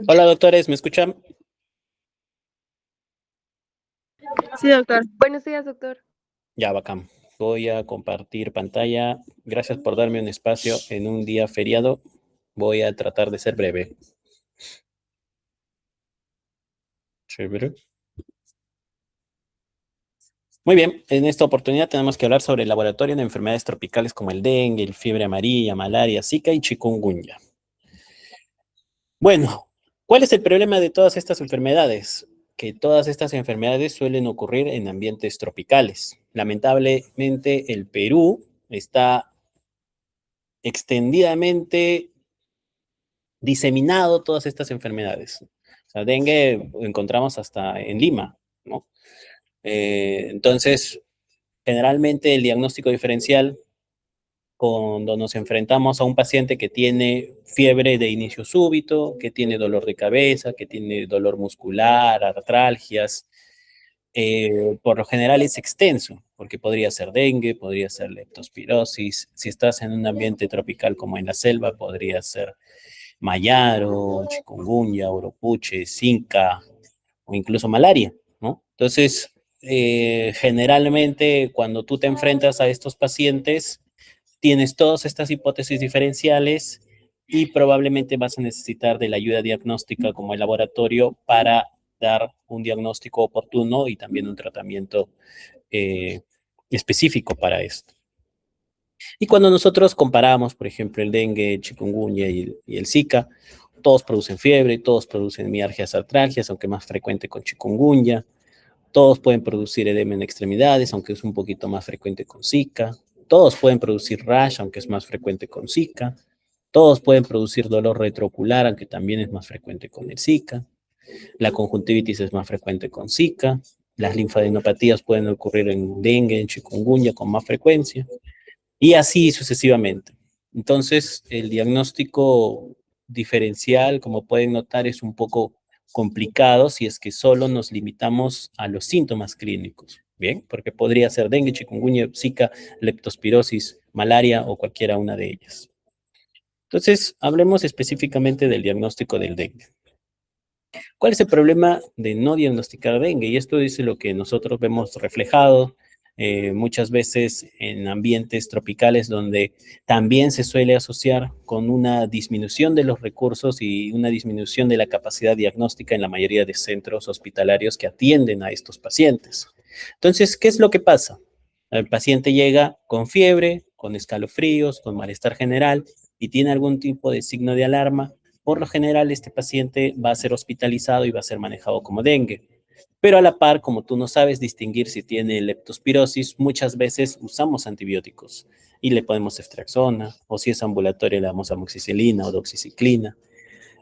Hola doctores, ¿me escuchan? Sí, doctor. Buenos días, doctor. Ya, bacán. Voy a compartir pantalla. Gracias por darme un espacio en un día feriado. Voy a tratar de ser breve. Chévere. Muy bien, en esta oportunidad tenemos que hablar sobre el laboratorio de enfermedades tropicales como el dengue, el fiebre amarilla, malaria, zika y chikungunya. Bueno, ¿cuál es el problema de todas estas enfermedades? Que todas estas enfermedades suelen ocurrir en ambientes tropicales. Lamentablemente, el Perú está extendidamente diseminado todas estas enfermedades. O sea, dengue encontramos hasta en Lima, ¿no? Entonces, generalmente el diagnóstico diferencial, cuando nos enfrentamos a un paciente que tiene fiebre de inicio súbito, que tiene dolor de cabeza, que tiene dolor muscular, artralgias, por lo general es extenso, porque podría ser dengue, podría ser leptospirosis. Si estás en un ambiente tropical como en la selva, podría ser mayaro, chikungunya, uropuche, zika o incluso malaria, ¿no? Entonces, generalmente cuando tú te enfrentas a estos pacientes, tienes todas estas hipótesis diferenciales y probablemente vas a necesitar de la ayuda diagnóstica como el laboratorio para dar un diagnóstico oportuno y también un tratamiento eh, específico para esto. Y cuando nosotros comparamos, por ejemplo, el dengue, el chikungunya y el zika, todos producen fiebre, todos producen mialgias, artralgias, aunque más frecuente con chikungunya. Todos pueden producir edema en extremidades, aunque es un poquito más frecuente con Zika. Todos pueden producir rash, aunque es más frecuente con Zika. Todos pueden producir dolor retroocular, aunque también es más frecuente con el Zika. La conjuntivitis es más frecuente con Zika. Las linfadenopatías pueden ocurrir en dengue, en chikungunya con más frecuencia. Y así sucesivamente. Entonces, el diagnóstico diferencial, como pueden notar, es un poco complicado si es que solo nos limitamos a los síntomas clínicos, ¿bien? Porque podría ser dengue, chikungunya, zika, leptospirosis, malaria o cualquiera una de ellas. Entonces, hablemos específicamente del diagnóstico del dengue. ¿Cuál es el problema de no diagnosticar dengue? Y esto es lo que nosotros vemos reflejado muchas veces en ambientes tropicales donde también se suele asociar con una disminución de los recursos y una disminución de la capacidad diagnóstica en la mayoría de centros hospitalarios que atienden a estos pacientes. Entonces, ¿qué es lo que pasa? El paciente llega con fiebre, con escalofríos, con malestar general y tiene algún tipo de signo de alarma. Por lo general, este paciente va a ser hospitalizado y va a ser manejado como dengue. Pero a la par, como tú no sabes distinguir si tiene leptospirosis, muchas veces usamos antibióticos y le ponemos ceftriaxona, o si es ambulatorio le damos amoxicilina o doxiciclina.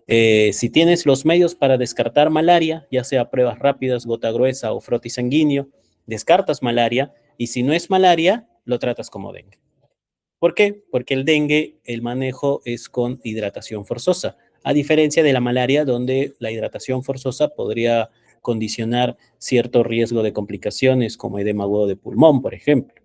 Si tienes los medios para descartar malaria, ya sea pruebas rápidas, gota gruesa o frotis sanguíneo, descartas malaria y si no es malaria, lo tratas como dengue. ¿Por qué? Porque el dengue, el manejo es con hidratación forzosa, a diferencia de la malaria, donde la hidratación forzosa podría condicionar cierto riesgo de complicaciones como edema agudo de pulmón, por ejemplo.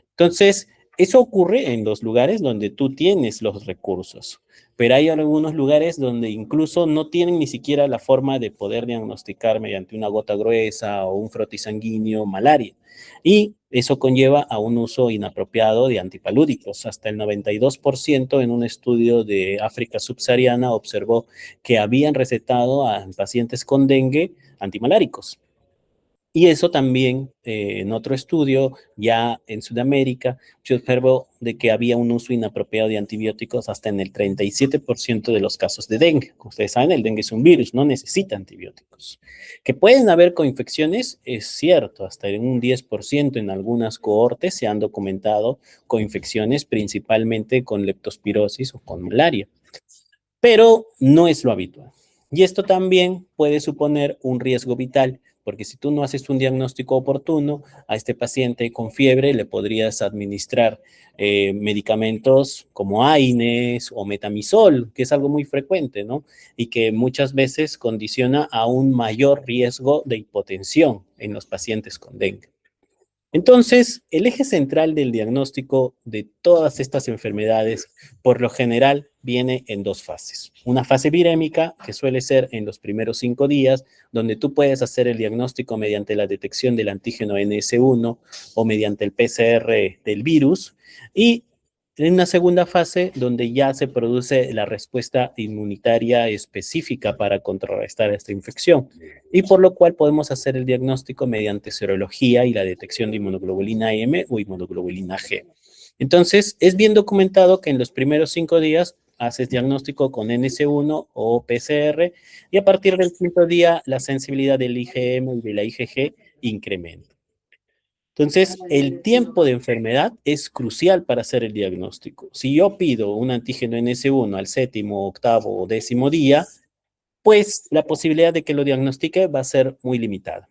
Entonces, eso ocurre en los lugares donde tú tienes los recursos, pero hay algunos lugares donde incluso no tienen ni siquiera la forma de poder diagnosticar mediante una gota gruesa o un frotis sanguíneo malaria. Y eso conlleva a un uso inapropiado de antipalúdicos. Hasta el 92% en un estudio de África subsahariana observó que habían recetado a pacientes con dengue antimaláricos. Y eso también, en otro estudio, ya en Sudamérica, se observó de que había un uso inapropiado de antibióticos hasta en el 37% de los casos de dengue. Como ustedes saben, el dengue es un virus, no necesita antibióticos. Que pueden haber coinfecciones, es cierto, hasta en un 10% en algunas cohortes se han documentado coinfecciones, principalmente con leptospirosis o con malaria, pero no es lo habitual. Y esto también puede suponer un riesgo vital, porque si tú no haces un diagnóstico oportuno, a este paciente con fiebre le podrías administrar medicamentos como AINES o metamizol, que es algo muy frecuente, ¿no? Y que muchas veces condiciona a un mayor riesgo de hipotensión en los pacientes con dengue. Entonces, el eje central del diagnóstico de todas estas enfermedades, por lo general, viene en dos fases. Una fase virémica, que suele ser en los primeros 5 días, donde tú puedes hacer el diagnóstico mediante la detección del antígeno NS1 o mediante el PCR del virus, y en una segunda fase donde ya se produce la respuesta inmunitaria específica para contrarrestar esta infección, y por lo cual podemos hacer el diagnóstico mediante serología y la detección de inmunoglobulina M o inmunoglobulina G. Entonces, es bien documentado que en los primeros 5 días haces diagnóstico con NS1 o PCR, y a partir del quinto día la sensibilidad del IgM y de la IgG incrementa. Entonces, el tiempo de enfermedad es crucial para hacer el diagnóstico. Si yo pido un antígeno NS1 al séptimo, octavo o décimo día, pues la posibilidad de que lo diagnostique va a ser muy limitada.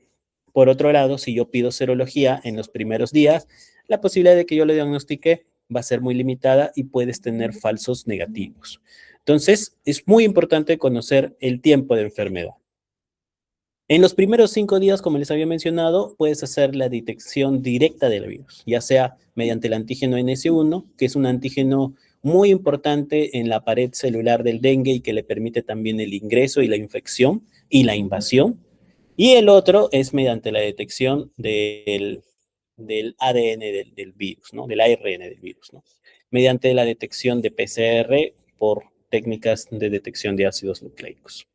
Por otro lado, si yo pido serología en los primeros días, la posibilidad de que yo lo diagnostique va a ser muy limitada y puedes tener falsos negativos. Entonces, es muy importante conocer el tiempo de enfermedad. En los primeros 5 días, como les había mencionado, puedes hacer la detección directa del virus, ya sea mediante el antígeno NS1, que es un antígeno muy importante en la pared celular del dengue y que le permite también el ingreso y la infección y la invasión. Y el otro es mediante la detección del ADN del virus, ¿no? Del ARN del virus, ¿no? Mediante la detección de PCR por técnicas de detección de ácidos nucleicos.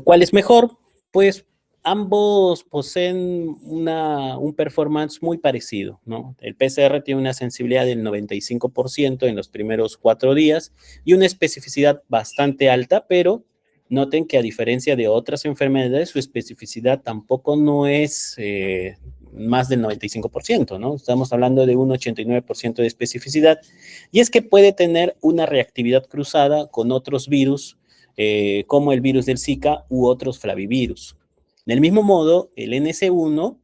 ¿Cuál es mejor? Pues ambos poseen un performance muy parecido, ¿no? El PCR tiene una sensibilidad del 95% en los primeros 4 días y una especificidad bastante alta, pero noten que a diferencia de otras enfermedades, su especificidad tampoco no es más del 95%, ¿no? Estamos hablando de un 89% de especificidad, y es que puede tener una reactividad cruzada con otros virus, como el virus del Zika u otros flavivirus. Del mismo modo, el NS1,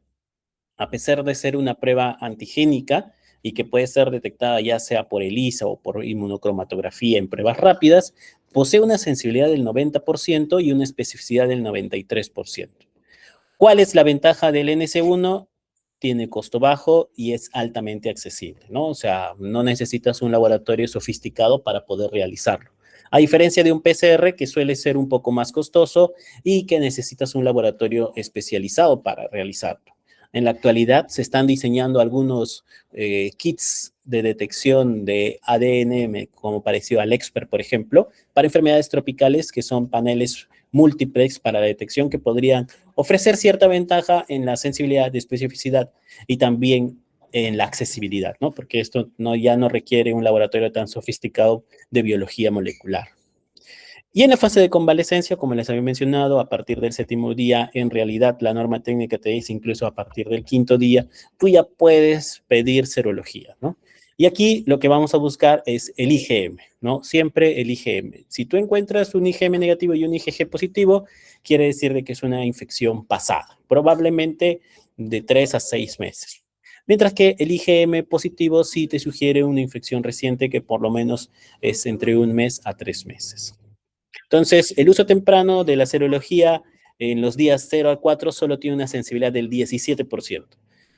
a pesar de ser una prueba antigénica y que puede ser detectada ya sea por ELISA o por inmunocromatografía en pruebas rápidas, posee una sensibilidad del 90% y una especificidad del 93%. ¿Cuál es la ventaja del NS1? Tiene costo bajo y es altamente accesible, ¿no? O sea, no necesitas un laboratorio sofisticado para poder realizarlo. A diferencia de un PCR que suele ser un poco más costoso y que necesitas un laboratorio especializado para realizarlo. En la actualidad se están diseñando algunos kits de detección de ADN, como parecido al ExPERT, por ejemplo, para enfermedades tropicales, que son paneles múltiplex para la detección que podrían ofrecer cierta ventaja en la sensibilidad, de especificidad y también en la accesibilidad, ¿no? Porque esto ya no requiere un laboratorio tan sofisticado de biología molecular. Y en la fase de convalecencia, como les había mencionado, a partir del séptimo día, en realidad la norma técnica te dice incluso a partir del quinto día, tú ya puedes pedir serología, ¿no? Y aquí lo que vamos a buscar es el IgM, ¿no? Siempre el IgM. Si tú encuentras un IgM negativo y un IgG positivo, quiere decir de que es una infección pasada, probablemente de 3 a 6 meses. Mientras que el IgM positivo sí te sugiere una infección reciente que por lo menos es entre 1 mes a 3 meses. Entonces, el uso temprano de la serología en los días 0 a 4 solo tiene una sensibilidad del 17%,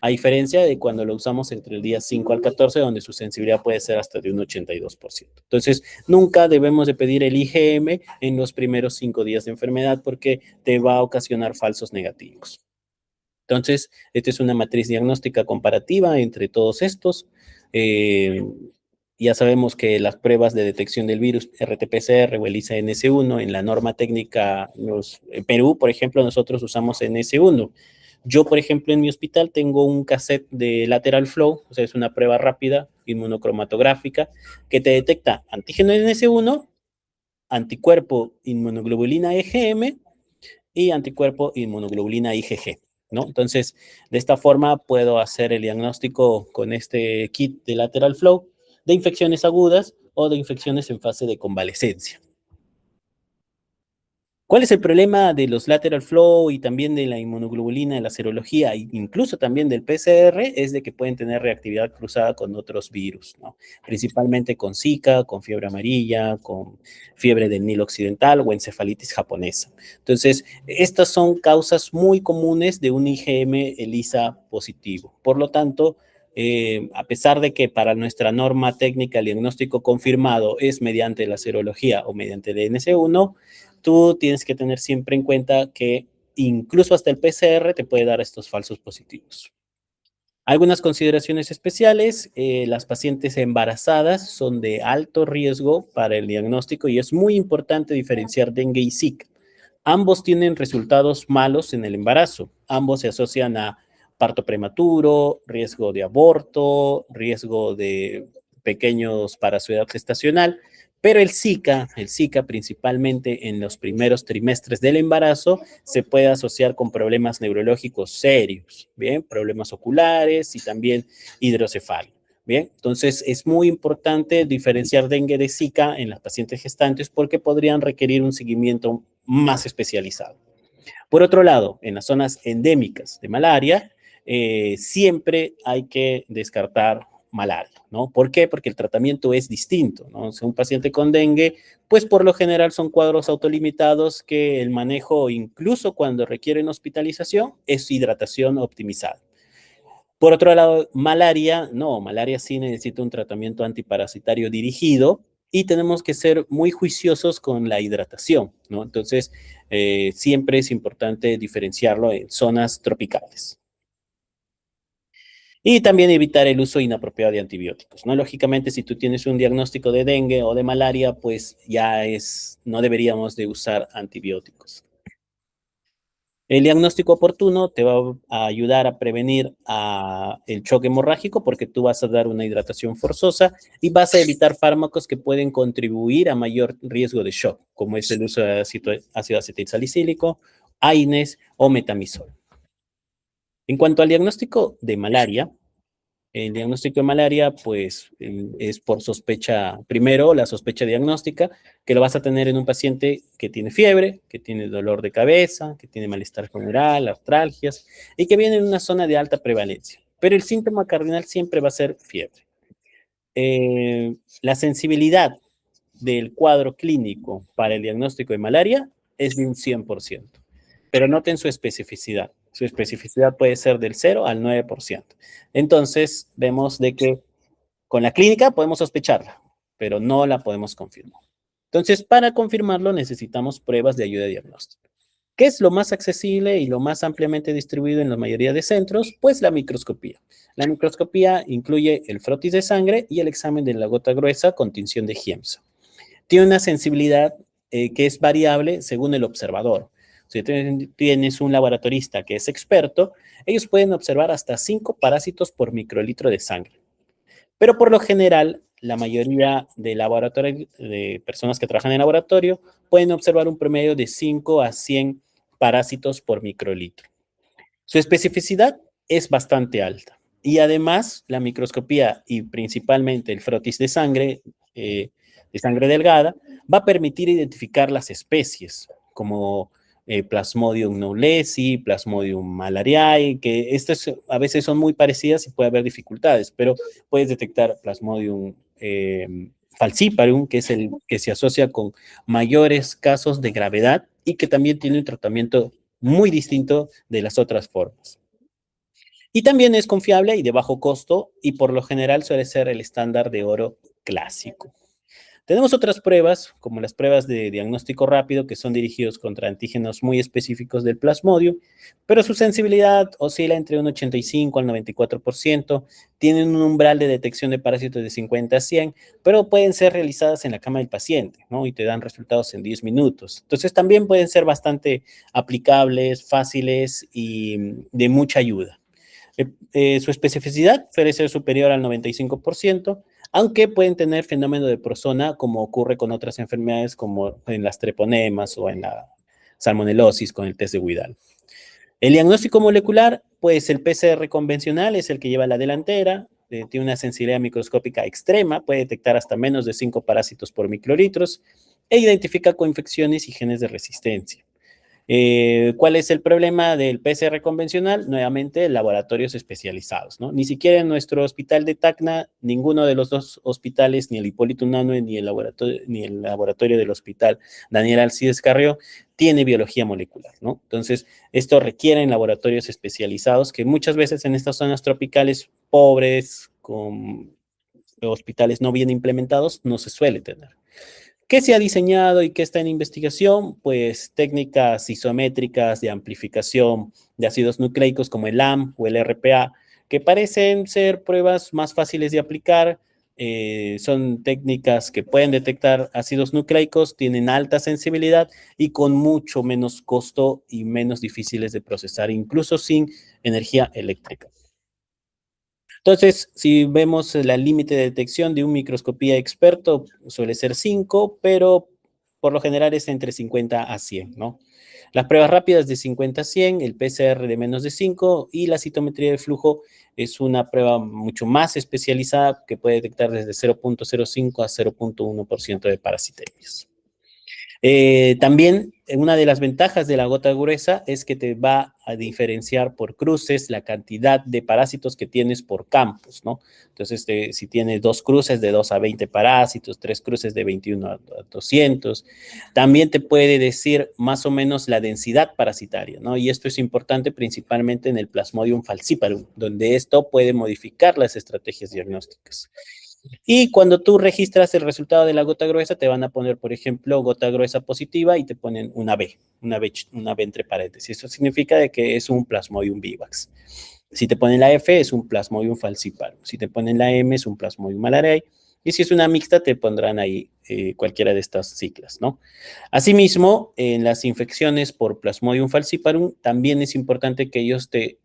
a diferencia de cuando lo usamos entre el día 5 al 14, donde su sensibilidad puede ser hasta de un 82%. Entonces, nunca debemos de pedir el IgM en los primeros 5 días de enfermedad porque te va a ocasionar falsos negativos. Entonces, esta es una matriz diagnóstica comparativa entre todos estos. Ya sabemos que las pruebas de detección del virus RT-PCR o ELISA NS1 en la norma técnica, en Perú, por ejemplo, nosotros usamos NS1. Yo, por ejemplo, en mi hospital tengo un cassette de lateral flow, o sea, es una prueba rápida, inmunocromatográfica, que te detecta antígeno NS1, anticuerpo inmunoglobulina IgM y anticuerpo inmunoglobulina IgG, ¿no? Entonces, de esta forma puedo hacer el diagnóstico con este kit de lateral flow de infecciones agudas o de infecciones en fase de convalecencia. ¿Cuál es el problema de los lateral flow y también de la inmunoglobulina de la serología, e incluso también del PCR? Es de que pueden tener reactividad cruzada con otros virus, ¿no? Principalmente con Zika, con fiebre amarilla, con fiebre del Nilo occidental o encefalitis japonesa. Entonces, estas son causas muy comunes de un IgM ELISA positivo. Por lo tanto, a pesar de que para nuestra norma técnica el diagnóstico confirmado es mediante la serología o mediante el DNS1, tú tienes que tener siempre en cuenta que incluso hasta el PCR te puede dar estos falsos positivos. Algunas consideraciones especiales, las pacientes embarazadas son de alto riesgo para el diagnóstico y es muy importante diferenciar dengue y Zika. Ambos tienen resultados malos en el embarazo, ambos se asocian a parto prematuro, riesgo de aborto, riesgo de pequeños para su edad gestacional, pero el Zika principalmente en los primeros trimestres del embarazo se puede asociar con problemas neurológicos serios, ¿bien? Problemas oculares y también hidrocefalia. Bien, entonces es muy importante diferenciar dengue de Zika en las pacientes gestantes porque podrían requerir un seguimiento más especializado. Por otro lado, en las zonas endémicas de malaria, siempre hay que descartar malaria, ¿no? ¿Por qué? Porque el tratamiento es distinto, ¿no? O sea, un paciente con dengue, pues por lo general son cuadros autolimitados que el manejo, incluso cuando requieren hospitalización, es hidratación optimizada. Por otro lado, malaria, no, malaria sí necesita un tratamiento antiparasitario dirigido y tenemos que ser muy juiciosos con la hidratación, ¿no? Entonces, siempre es importante diferenciarlo en zonas tropicales. Y también evitar el uso inapropiado de antibióticos, ¿no? Lógicamente, si tú tienes un diagnóstico de dengue o de malaria, pues ya no deberíamos de usar antibióticos. El diagnóstico oportuno te va a ayudar a prevenir el choque hemorrágico porque tú vas a dar una hidratación forzosa y vas a evitar fármacos que pueden contribuir a mayor riesgo de shock, como es el uso de ácido acetilsalicílico, AINES o metamizol. En cuanto al diagnóstico de malaria, el diagnóstico de malaria, pues, es por sospecha, primero la sospecha diagnóstica, que lo vas a tener en un paciente que tiene fiebre, que tiene dolor de cabeza, que tiene malestar general, artralgias, y que viene en una zona de alta prevalencia. Pero el síntoma cardinal siempre va a ser fiebre. La sensibilidad del cuadro clínico para el diagnóstico de malaria es de un 100%, pero noten su especificidad. Su especificidad puede ser del 0 al 9%. Entonces, vemos de que con la clínica podemos sospecharla, pero no la podemos confirmar. Entonces, para confirmarlo necesitamos pruebas de ayuda diagnóstica. ¿Qué es lo más accesible y lo más ampliamente distribuido en la mayoría de centros? Pues la microscopía. La microscopía incluye el frotis de sangre y el examen de la gota gruesa con tinción de Giemsa. Tiene una sensibilidad que es variable según el observador. Si tienes un laboratorista que es experto, ellos pueden observar hasta 5 parásitos por microlitro de sangre. Pero por lo general, la mayoría de personas que trabajan en laboratorio pueden observar un promedio de 5 a 100 parásitos por microlitro. Su especificidad es bastante alta. Y además, la microscopía y principalmente el frotis de sangre delgada, va a permitir identificar las especies, como Plasmodium knowlesi, Plasmodium malariae, que estas a veces son muy parecidas y puede haber dificultades, pero puedes detectar Plasmodium falciparum, que es el que se asocia con mayores casos de gravedad y que también tiene un tratamiento muy distinto de las otras formas. Y también es confiable y de bajo costo y por lo general suele ser el estándar de oro clásico. Tenemos otras pruebas, como las pruebas de diagnóstico rápido, que son dirigidos contra antígenos muy específicos del plasmodium, pero su sensibilidad oscila entre un 85 al 94%, tienen un umbral de detección de parásitos de 50 a 100, pero pueden ser realizadas en la cama del paciente, ¿no? Y te dan resultados en 10 minutos. Entonces también pueden ser bastante aplicables, fáciles y de mucha ayuda. Su especificidad suele ser superior al 95%, aunque pueden tener fenómeno de prozona, como ocurre con otras enfermedades como en las treponemas o en la salmonelosis con el test de Widal. El diagnóstico molecular, pues el PCR convencional es el que lleva la delantera, tiene una sensibilidad microscópica extrema, puede detectar hasta menos de 5 parásitos por microlitros e identifica coinfecciones y genes de resistencia. ¿Cuál es el problema del PCR convencional? Nuevamente, laboratorios especializados, ¿no? Ni siquiera en nuestro hospital de Tacna, ninguno de los dos hospitales, ni el Hipólito Unanue, ni el laboratorio del hospital Daniel Alcides Carrió, tiene biología molecular, ¿no? Entonces, esto requiere laboratorios especializados que muchas veces en estas zonas tropicales pobres, con hospitales no bien implementados, no se suele tener. ¿Qué se ha diseñado y qué está en investigación? Pues técnicas isométricas de amplificación de ácidos nucleicos como el AM o el RPA, que parecen ser pruebas más fáciles de aplicar. Son técnicas que pueden detectar ácidos nucleicos, tienen alta sensibilidad y con mucho menos costo y menos difíciles de procesar, incluso sin energía eléctrica. Entonces, si vemos la límite de detección de un microscopía experto, suele ser 5, pero por lo general es entre 50 a 100, ¿no? Las pruebas rápidas de 50 a 100, el PCR de menos de 5 y la citometría de flujo es una prueba mucho más especializada que puede detectar desde 0.05 a 0.1% de parasitemias. También una de las ventajas de la gota gruesa es que te va a diferenciar por cruces la cantidad de parásitos que tienes por campos, ¿no? Entonces, si tienes 2 cruces de 2 a 20 parásitos, 3 cruces de 21 a 200, también te puede decir más o menos la densidad parasitaria, ¿no? Y esto es importante principalmente en el Plasmodium falciparum, donde esto puede modificar las estrategias diagnósticas. Y cuando tú registras el resultado de la gota gruesa, te van a poner, por ejemplo, gota gruesa positiva y te ponen una B entre paréntesis. Eso significa de que es un Plasmodium vivax. Si te ponen la F, es un Plasmodium falciparum. Si te ponen la M, es un Plasmodium malariae. Y si es una mixta, te pondrán ahí cualquiera de estas siglas, ¿no? Asimismo, en las infecciones por Plasmodium falciparum, también es importante que ellos te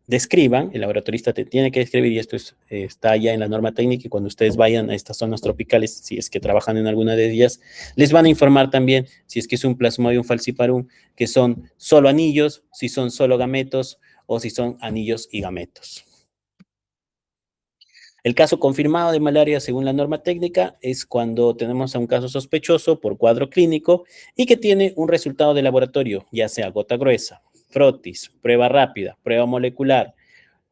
describan, el laboratorista te tiene que describir, y esto está ya en la norma técnica, y cuando ustedes vayan a estas zonas tropicales, si es que trabajan en alguna de ellas, les van a informar también si es que es un Plasmodium falciparum, que son solo anillos, si son solo gametos, o si son anillos y gametos. El caso confirmado de malaria, según la norma técnica, es cuando tenemos a un caso sospechoso por cuadro clínico y que tiene un resultado de laboratorio, ya sea gota gruesa, frotis, prueba rápida, prueba molecular,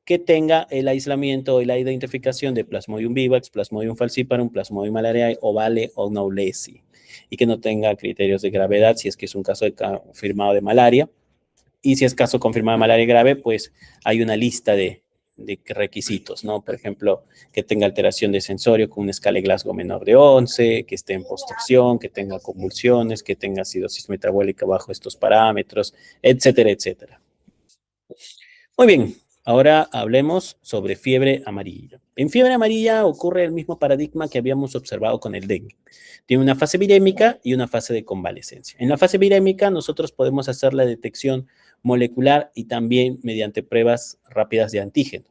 que tenga el aislamiento y la identificación de Plasmodium vivax, Plasmodium falciparum, Plasmodium malariae, ovale o knowlesi, y que no tenga criterios de gravedad si es que es un caso confirmado de malaria. Y si es caso confirmado de malaria grave, pues hay una lista de requisitos, ¿no? Por ejemplo, que tenga alteración de sensorio con una escala de Glasgow menor de 11, que esté en postración, que tenga convulsiones, que tenga acidosis metabólica bajo estos parámetros, etcétera, etcétera. Muy bien, ahora hablemos sobre fiebre amarilla. En fiebre amarilla ocurre el mismo paradigma que habíamos observado con el dengue. Tiene una fase virémica y una fase de convalecencia. En la fase virémica nosotros podemos hacer la detección molecular y también mediante pruebas rápidas de antígeno.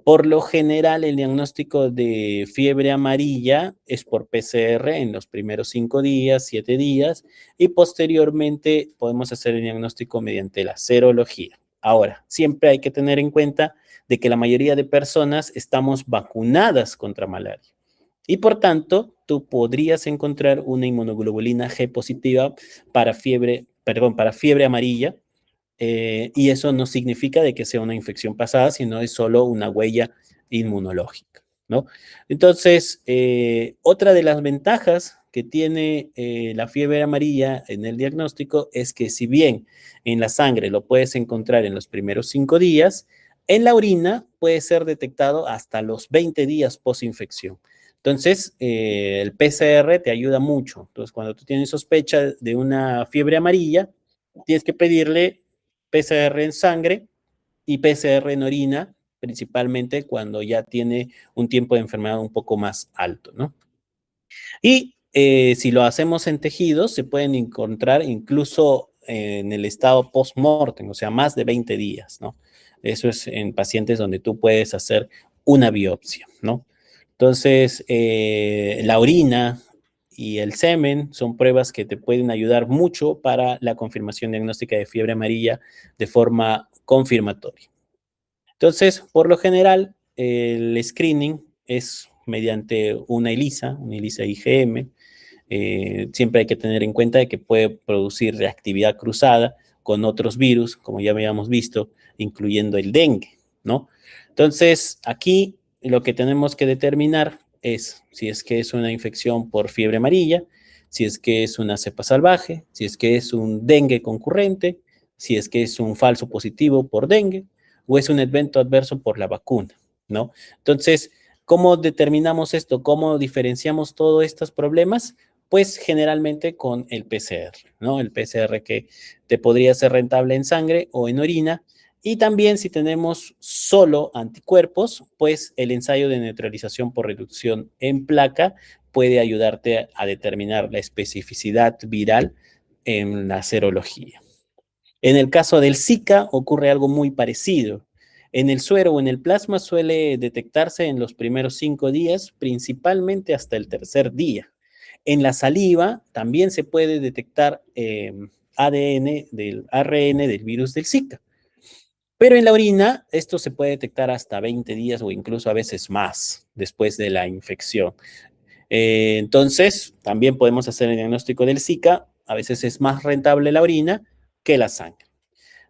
Por lo general, el diagnóstico de fiebre amarilla es por PCR en los primeros 5 días, 7 días, y posteriormente podemos hacer el diagnóstico mediante la serología. Ahora, siempre hay que tener en cuenta de que la mayoría de personas estamos vacunadas contra malaria. Y por tanto, tú podrías encontrar una inmunoglobulina G positiva para fiebre amarilla, y eso no significa de que sea una infección pasada, sino es solo una huella inmunológica, ¿no? Entonces, otra de las ventajas que tiene la fiebre amarilla en el diagnóstico es que si bien en la sangre lo puedes encontrar en los primeros 5 días, en la orina puede ser detectado hasta los 20 días post-infección. Entonces, el PCR te ayuda mucho. Entonces, cuando tú tienes sospecha de una fiebre amarilla, tienes que pedirle PCR en sangre y PCR en orina, principalmente cuando ya tiene un tiempo de enfermedad un poco más alto, ¿no? Y si lo hacemos en tejidos, se pueden encontrar incluso en el estado post-mortem, o sea, más de 20 días, ¿no? Eso es en pacientes donde tú puedes hacer una biopsia, ¿no? Entonces, la orina y el semen son pruebas que te pueden ayudar mucho para la confirmación diagnóstica de fiebre amarilla de forma confirmatoria. Entonces, por lo general, el screening es mediante una ELISA IgM, siempre hay que tener en cuenta de que puede producir reactividad cruzada con otros virus, como ya habíamos visto, incluyendo el dengue, ¿no? Entonces, aquí lo que tenemos que determinar es si es que es una infección por fiebre amarilla, si es que es una cepa salvaje, si es que es un dengue concurrente, si es que es un falso positivo por dengue o es un evento adverso por la vacuna, ¿no? Entonces, ¿cómo determinamos esto? ¿Cómo diferenciamos todos estos problemas? Pues generalmente con el PCR, ¿no? El PCR que te podría ser rentable en sangre o en orina. Y también si tenemos solo anticuerpos, pues el ensayo de neutralización por reducción en placa puede ayudarte a determinar la especificidad viral en la serología. En el caso del Zika ocurre algo muy parecido. En el suero o en el plasma suele detectarse en los primeros 5 días, principalmente hasta el tercer día. En la saliva también se puede detectar ADN del ARN del virus del Zika. Pero en la orina esto se puede detectar hasta 20 días o incluso a veces más después de la infección. Entonces, también podemos hacer el diagnóstico del Zika. A veces es más rentable la orina que la sangre.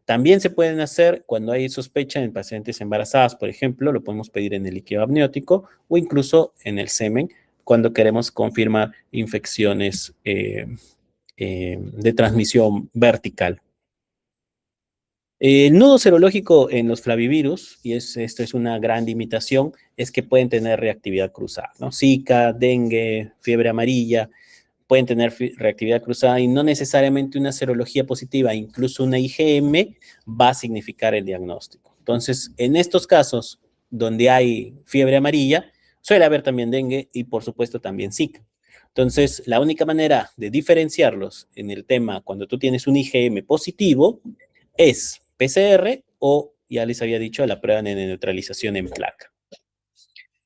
También se pueden hacer cuando hay sospecha en pacientes embarazadas, por ejemplo, lo podemos pedir en el líquido amniótico o incluso en el semen cuando queremos confirmar infecciones de transmisión vertical. El nudo serológico en los flavivirus, y esto es una gran limitación, es que pueden tener reactividad cruzada, ¿no? Zika, dengue, fiebre amarilla, pueden tener reactividad cruzada y no necesariamente una serología positiva, incluso una IgM va a significar el diagnóstico. Entonces, en estos casos donde hay fiebre amarilla, suele haber también dengue y por supuesto también Zika. Entonces, la única manera de diferenciarlos en el tema cuando tú tienes un IgM positivo es PCR o, ya les había dicho, la prueba de neutralización en placa.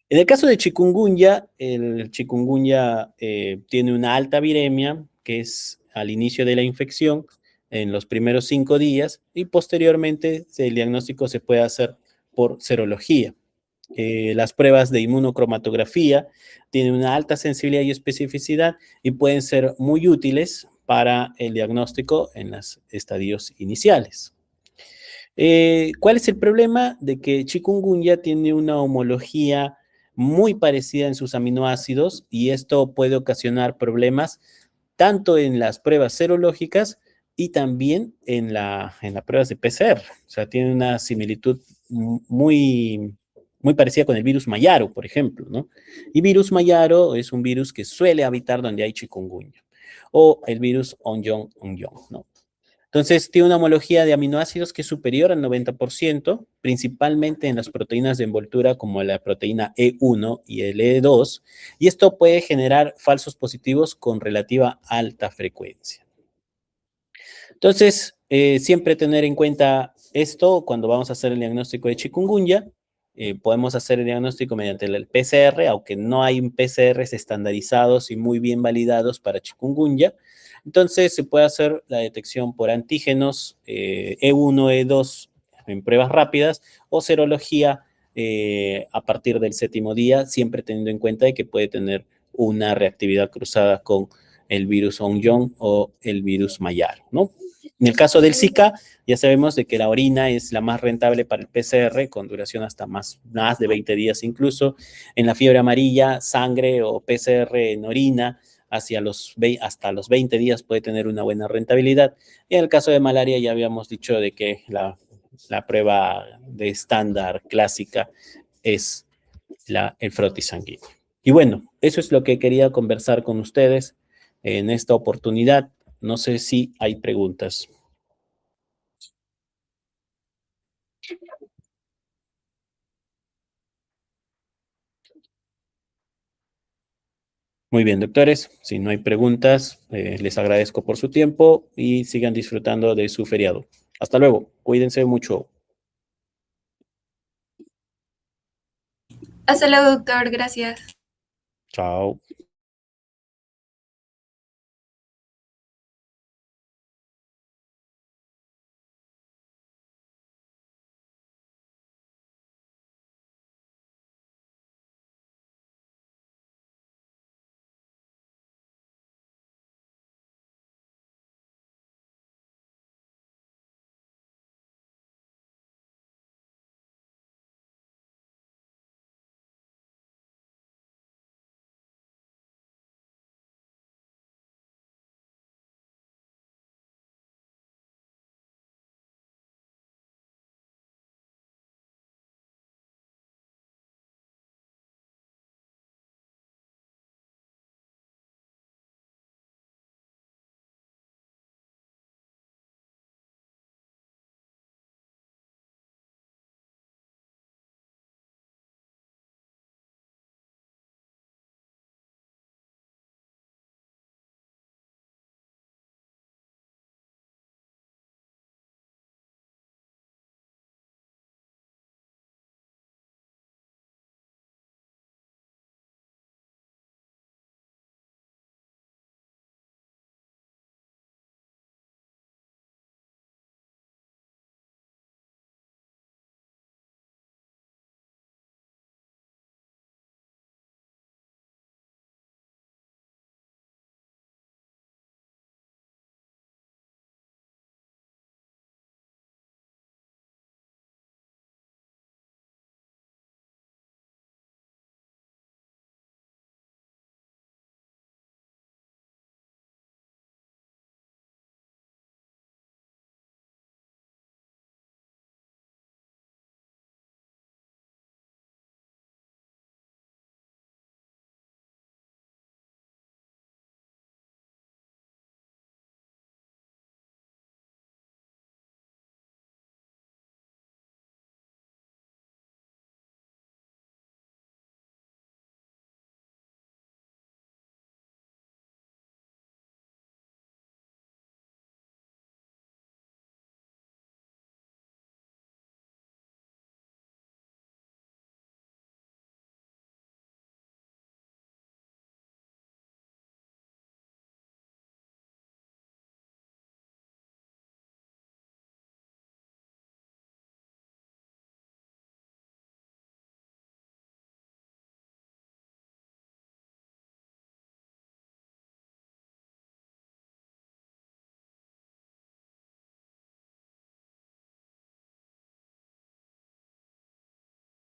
En el caso de chikungunya, el chikungunya tiene una alta viremia, que es al inicio de la infección, en los primeros 5 días, y posteriormente el diagnóstico se puede hacer por serología. Las pruebas de inmunocromatografía tienen una alta sensibilidad y especificidad y pueden ser muy útiles para el diagnóstico en los estadios iniciales. ¿Cuál es el problema? De que chikungunya tiene una homología muy parecida en sus aminoácidos y esto puede ocasionar problemas tanto en las pruebas serológicas y también en las pruebas de PCR. O sea, tiene una similitud muy, muy parecida con el virus Mayaro, por ejemplo, ¿no? Y virus Mayaro es un virus que suele habitar donde hay chikungunya. O el virus Ongyong, ¿no? Entonces, tiene una homología de aminoácidos que es superior al 90%, principalmente en las proteínas de envoltura como la proteína E1 y el E2, y esto puede generar falsos positivos con relativa alta frecuencia. Entonces, siempre tener en cuenta esto cuando vamos a hacer el diagnóstico de chikungunya. Podemos hacer el diagnóstico mediante el PCR, aunque no hay PCRs estandarizados y muy bien validados para chikungunya. Entonces, se puede hacer la detección por antígenos E1, E2 en pruebas rápidas o serología a partir del 7º día, siempre teniendo en cuenta que puede tener una reactividad cruzada con el virus Ongyong o el virus Mayaro, ¿no? En el caso del Zika, ya sabemos de que la orina es la más rentable para el PCR, con duración hasta más de 20 días incluso. En la fiebre amarilla, sangre o PCR en orina, hasta los 20 días puede tener una buena rentabilidad. Y en el caso de malaria ya habíamos dicho de que la prueba de estándar clásica es el frotis sanguíneo. Y bueno, eso es lo que quería conversar con ustedes en esta oportunidad. No sé si hay preguntas. Muy bien, doctores. Si no hay preguntas, les agradezco por su tiempo y sigan disfrutando de su feriado. Hasta luego. Cuídense mucho. Hasta luego, doctor. Gracias. Chao.